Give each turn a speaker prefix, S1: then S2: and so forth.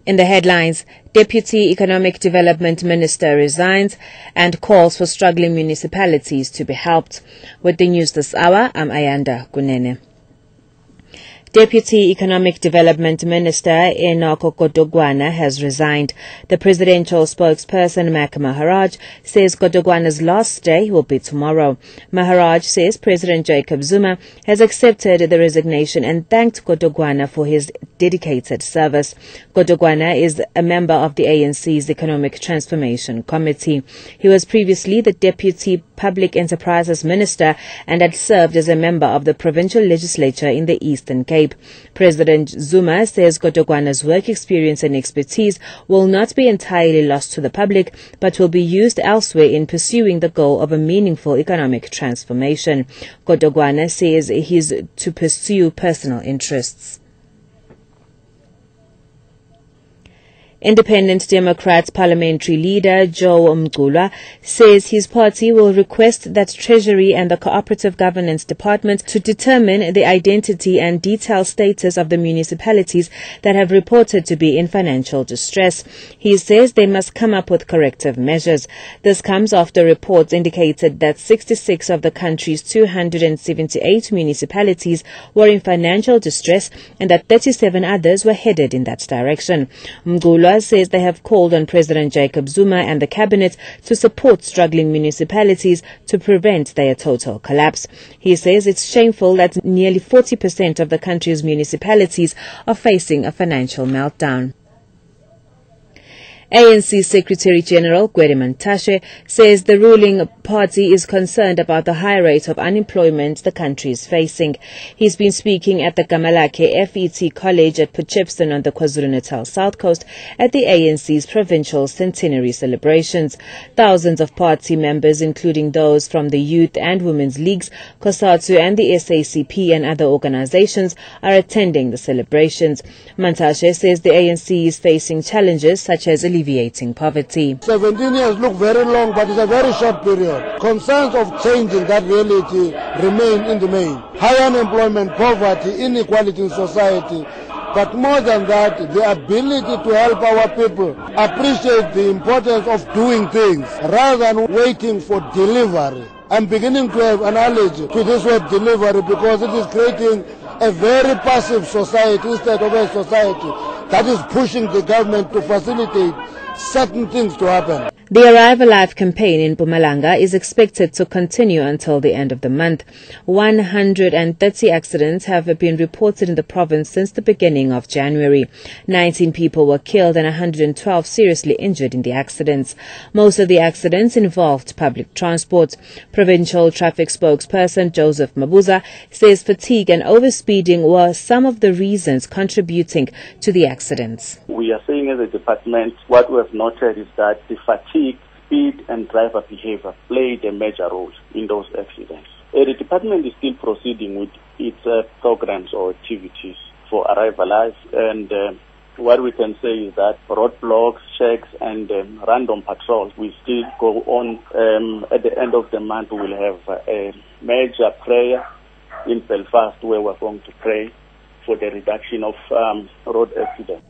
S1: In the headlines, Deputy Economic Development Minister resigns and calls for struggling municipalities to be helped. With the news this hour, I'm Ayanda Kunene. Deputy Economic Development Minister Enoch Godogwana has resigned. The presidential spokesperson Mak Maharaj says Godogwana's last day will be tomorrow. Maharaj says President Jacob Zuma has accepted the resignation and thanked Godogwana for his dedicated service. Godogwana is a member of the ANC's Economic Transformation Committee. He was previously the Deputy Public Enterprises Minister and had served as a member of the provincial legislature in the Eastern Cape. President Zuma says Godogwana's work experience and expertise will not be entirely lost to the public, but will be used elsewhere in pursuing the goal of a meaningful economic transformation. Godogwana says he's to pursue personal interests. Independent Democrats parliamentary leader Joe Mngulwa says his party will request that Treasury and the Cooperative Governance Department to determine the identity and detailed status of the municipalities that have reported to be in financial distress. He says they must come up with corrective measures. This comes after reports indicated that 66 of the country's 278 municipalities were in financial distress and that 37 others were headed in that direction. Mngulwa says they have called on President Jacob Zuma and the cabinet to support struggling municipalities to prevent their total collapse. He says it's shameful that nearly 40% of the country's municipalities are facing a financial meltdown. ANC Secretary-General Gwede Mantashe says the ruling party is concerned about the high rate of unemployment the country is facing. He's been speaking at the Gamalake FET College at Potchefstroom on the KwaZulu-Natal South Coast at the ANC's provincial centenary celebrations. Thousands of party members, including those from the Youth and Women's Leagues, COSATU and the SACP and other organizations, are attending the celebrations. Mantashe says the ANC is facing challenges such as alleviating poverty.
S2: 17 years look very long, but it's a very short period. Concerns of changing that reality remain in the main. High unemployment, poverty, inequality in society. But more than that, the ability to help our people appreciate the importance of doing things rather than waiting for delivery. I'm beginning to have an allergy to this word delivery because it is creating a very passive society instead of a society that is pushing the government to facilitate certain things to happen.
S1: The Arrive Alive campaign in Mpumalanga is expected to continue until the end of the month. 130 accidents have been reported in the province since the beginning of January. 19 people were killed and 112 seriously injured in the accidents. Most of the accidents involved public transport. Provincial traffic spokesperson Joseph Mabuza says fatigue and overspeeding were some of the reasons contributing to the accidents.
S3: We are saying as a department, what we have noted is that the fatigue, speed and driver behavior played a major role in those accidents. The department is still proceeding with its programs or activities for Arrive Alive, and what we can say is that roadblocks, checks and random patrols will still go on. At the end of the month we will have a major prayer in Belfast where we're going to pray for the reduction of road accidents.